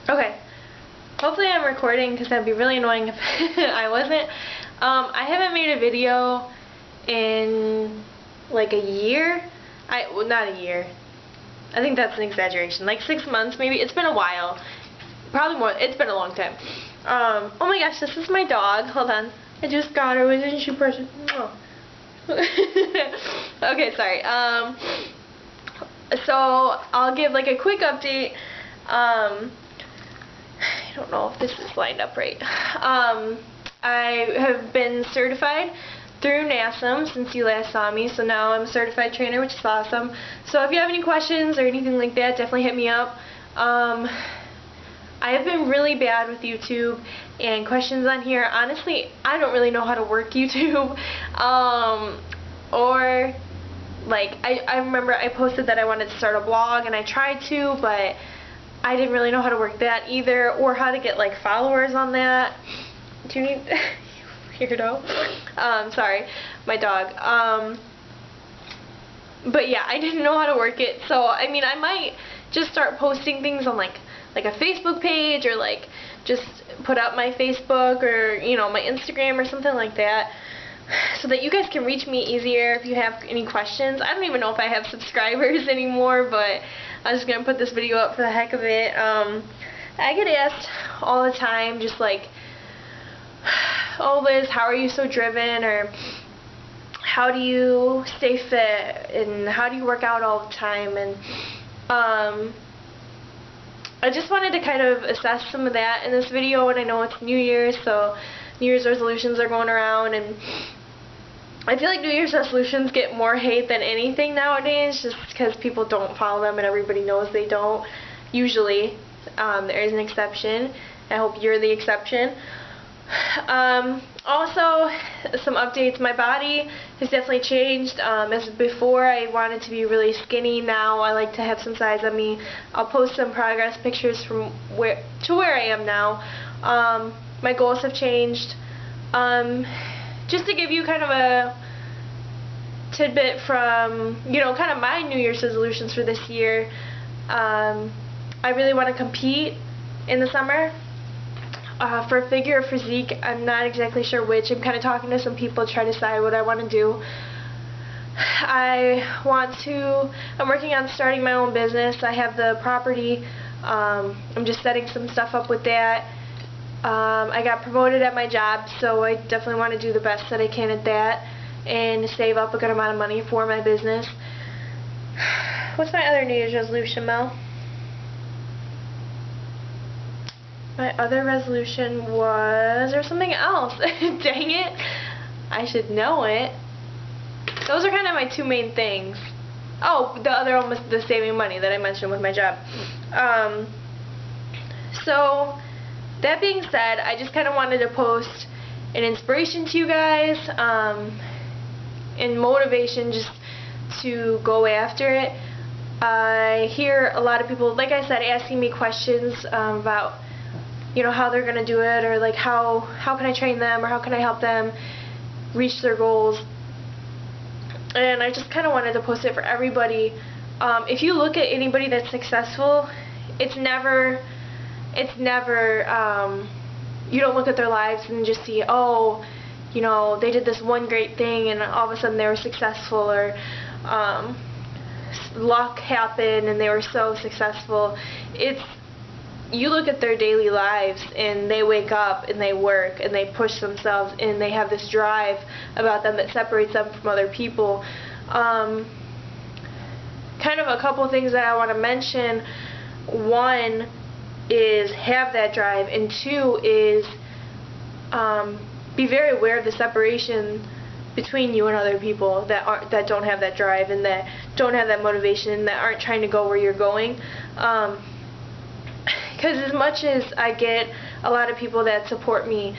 Okay. Hopefully I'm recording because that'd be really annoying if I wasn't. I haven't made a video in like a year. Well, not a year. I think that's an exaggeration. Like 6 months maybe. It's been a while. Probably more. It's been a long time. Oh my gosh, this is my dog. Hold on. I just got her. Isn't she precious? Oh. Okay, sorry. So I'll give like a quick update. I don't know if this is lined up right. I have been certified through NASM since you last saw me, so now I'm a certified trainer, which is awesome. So if you have any questions or anything like that, definitely hit me up. I have been really bad with YouTube and questions on here. Honestly, I don't really know how to work YouTube. Or like I remember I posted that I wanted to start a blog and I tried to, but I didn't really know how to work that either, or how to get like followers on that. Do you need weirdo? Sorry, my dog. But yeah, I didn't know how to work it. So I mean, I might just start posting things on like a Facebook page, or like just put up my Facebook or, you know, my Instagram or something like that, so that you guys can reach me easier if you have any questions. I don't even know if I have subscribers anymore, but I'm just gonna put this video up for the heck of it. I get asked all the time, just like, oh Liz, how are you so driven, or how do you stay fit, and how do you work out all the time? And I just wanted to kind of assess some of that in this video, and I know it's New Year's, so New Year's resolutions are going around, and I feel like New Year's resolutions get more hate than anything nowadays, just because people don't follow them and everybody knows they don't. Usually. There is an exception. I hope you're the exception. Also, some updates. My body has definitely changed. As before, I wanted to be really skinny. Now I like to have some size on me. I'll post some progress pictures from where I am now. My goals have changed. Just to give you kind of a tidbit from, you know, kind of my New Year's resolutions for this year. I really want to compete in the summer. For figure or physique, I'm not exactly sure which. I'm kind of talking to some people to try to decide what I want to do. I'm working on starting my own business. I have the property. I'm just setting some stuff up with that. I got promoted at my job, so I definitely want to do the best that I can at that and save up a good amount of money for my business. What's my other New Year's resolution, Mel? My other resolution was, or something else. Dang it. I should know it. Those are kind of my two main things. Oh, the other one was the saving money that I mentioned with my job. So, that being said, I just kind of wanted to post an inspiration to you guys, and motivation just to go after it. I hear a lot of people, like I said, asking me questions about, you know, how they're going to do it, or like how can I train them, or how can I help them reach their goals. And I just kind of wanted to post it for everybody. If you look at anybody that's successful, it's never you don't look at their lives and just see, oh, you know, they did this one great thing and all of a sudden they were successful, or luck happened and they were so successful. You look at their daily lives, and they wake up and they work and they push themselves, and they have this drive about them that separates them from other people. Kind of a couple things that I want to mention. One is have that drive, and two is be very aware of the separation between you and other people that don't have that drive, and that don't have that motivation, and that aren't trying to go where you're going. Because as much as I get a lot of people that support me,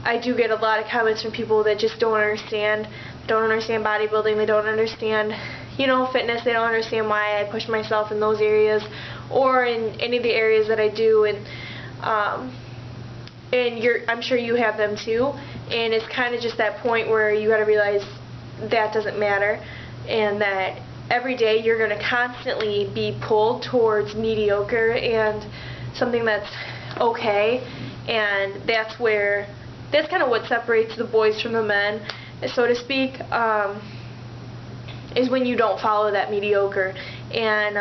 I do get a lot of comments from people that just don't understand bodybuilding. They don't understand, you know, fitness. They don't understand why I push myself in those areas, or in any of the areas that I do. And I'm sure you have them too. And it's kind of just that point where you got to realize that doesn't matter, and that every day you're going to constantly be pulled towards mediocre, and something that's okay, and that's kind of what separates the boys from the men, so to speak, is when you don't follow that mediocre, and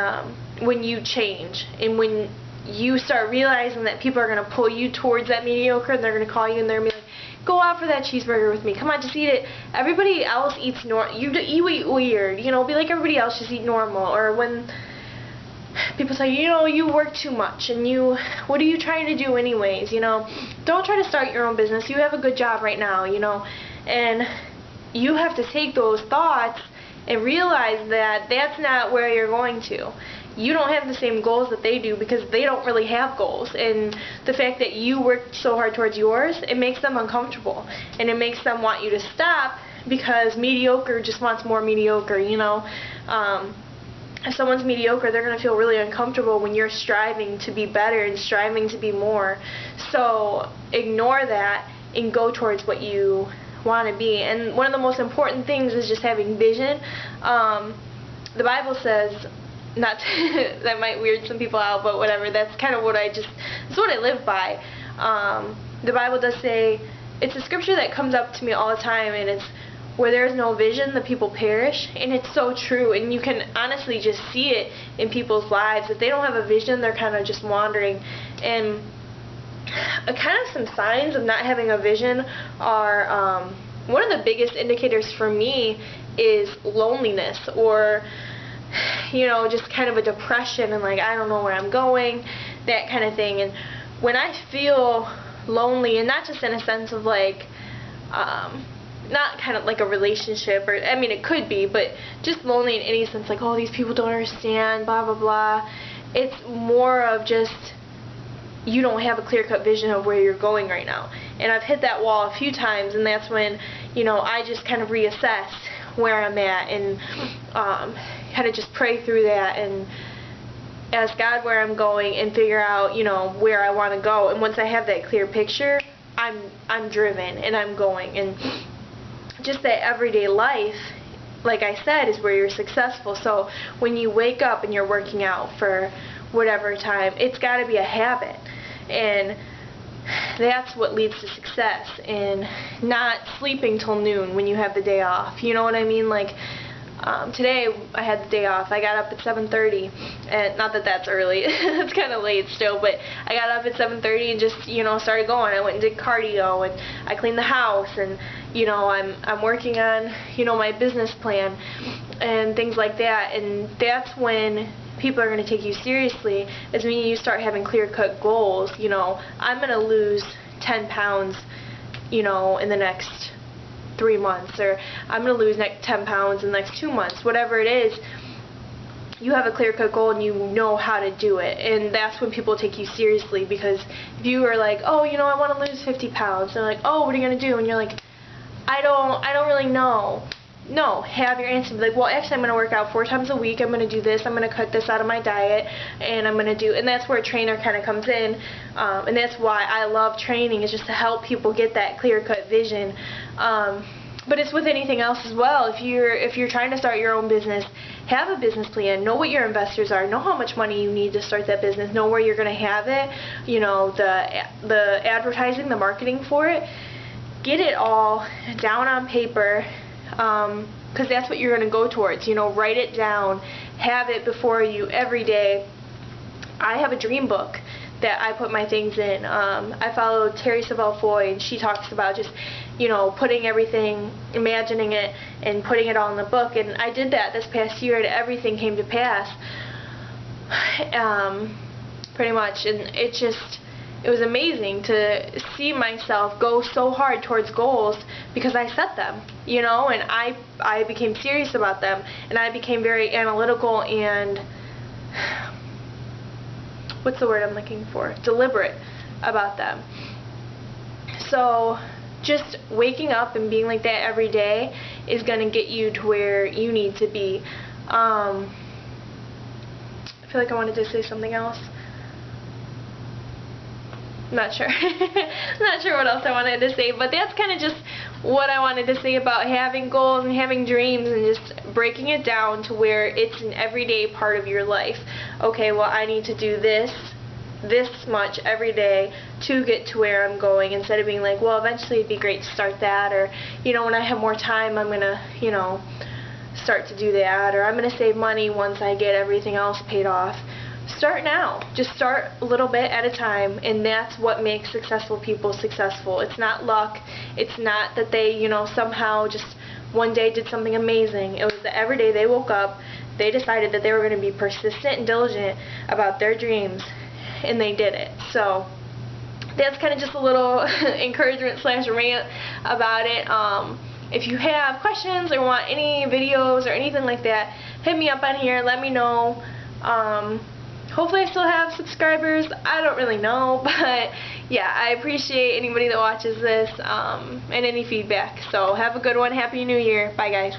when you change, and when you start realizing that people are going to pull you towards that mediocre, and they're going to call you and they're going to be like, go out for that cheeseburger with me, come on, just eat it. Everybody else eats you eat weird, you know, be like everybody else, just eat normal. Or when people say, you know, you work too much, and what are you trying to do anyways, you know, don't try to start your own business, you have a good job right now, you know. And you have to take those thoughts and realize that that's not where you're going to. You don't have the same goals that they do, because they don't really have goals, and the fact that you worked so hard towards yours, it makes them uncomfortable, and it makes them want you to stop, because mediocre just wants more mediocre, you know. If someone's mediocre, they're going to feel really uncomfortable when you're striving to be better and striving to be more. So ignore that and go towards what you want to be. And one of the most important things is just having vision. The Bible says, not that might weird some people out, but whatever, that's kind of what that's what I live by. The Bible does say, it's a scripture that comes up to me all the time, and it's, where there is no vision, the people perish. And it's so true, and you can honestly just see it in people's lives. If they don't have a vision, they're kind of just wandering. And kind of some signs of not having a vision are, one of the biggest indicators for me is loneliness, or, you know, just kind of a depression, and like, I don't know where I'm going, that kind of thing. And when I feel lonely, and not just in a sense of like, not kind of like a relationship, or, I mean, it could be, but just lonely in any sense, like, oh, these people don't understand, blah, blah, blah. It's more of just, you don't have a clear-cut vision of where you're going right now. And I've hit that wall a few times, and that's when, you know, I just kind of reassess where I'm at, and kind of just pray through that and ask God where I'm going, and figure out, you know, where I want to go. And once I have that clear picture, I'm driven, and I'm going. And just that everyday life, like I said, is where you're successful. So when you wake up and you're working out for whatever time, it's got to be a habit, and that's what leads to success. And not sleeping till noon when you have the day off, you know what I mean? Like, today I had the day off. I got up at 7:30, and not that that's early, it's kind of late still, but I got up at 7:30 and just, you know, started going. I went and did cardio, and I cleaned the house, and, you know, I'm working on, you know, my business plan and things like that. And that's when people are going to take you seriously, is when you start having clear-cut goals. You know, I'm going to lose 10 pounds, you know, in the next 3 months, or I'm going to lose 10 pounds in the next 2 months, whatever it is. You have a clear-cut goal, and you know how to do it, and that's when people take you seriously. Because if you are like, oh, you know, I want to lose 50 pounds, they're like, oh, what are you going to do? And you're like, I don't really know. No, have your answer. Be like, well, actually, I'm going to work out 4 times a week. I'm going to do this. I'm going to cut this out of my diet, and I'm going to do. And that's where a trainer kind of comes in, and that's why I love training, is just to help people get that clear-cut vision. But it's with anything else as well. If you're trying to start your own business, have a business plan. Know what your investors are. Know how much money you need to start that business. Know where you're going to have it. You know, the advertising, the marketing for it. Get it all down on paper, because that's what you're going to go towards. You know, write it down. Have it before you every day. I have a dream book that I put my things in. I follow Terry Savelle Foy, and she talks about just, you know, putting everything, imagining it, and putting it all in the book. And I did that this past year, and everything came to pass, pretty much. And it was amazing to see myself go so hard towards goals, because I set them, you know, and I became serious about them, and I became very analytical and, what's the word I'm looking for? Deliberate about them. So just waking up and being like that every day is going to get you to where you need to be. I feel like I wanted to say something else. Not sure. Not sure what else I wanted to say, but that's kind of just what I wanted to say about having goals and having dreams, and just breaking it down to where it's an everyday part of your life. Okay, well, I need to do this this much every day to get to where I'm going, instead of being like, well, eventually it'd be great to start that, or, you know, when I have more time I'm going to, you know, start to do that, or I'm going to save money once I get everything else paid off. Start now. Just start a little bit at a time, and that's what makes successful people successful. It's not luck. It's not that they, you know, somehow just one day did something amazing. It was that every day they woke up, they decided that they were going to be persistent and diligent about their dreams, and they did it. So that's kind of just a little encouragement / rant about it. If you have questions or want any videos or anything like that, hit me up on here. Let me know. Hopefully I still have subscribers. I don't really know, but yeah, I appreciate anybody that watches this and any feedback. So have a good one. Happy New Year. Bye, guys.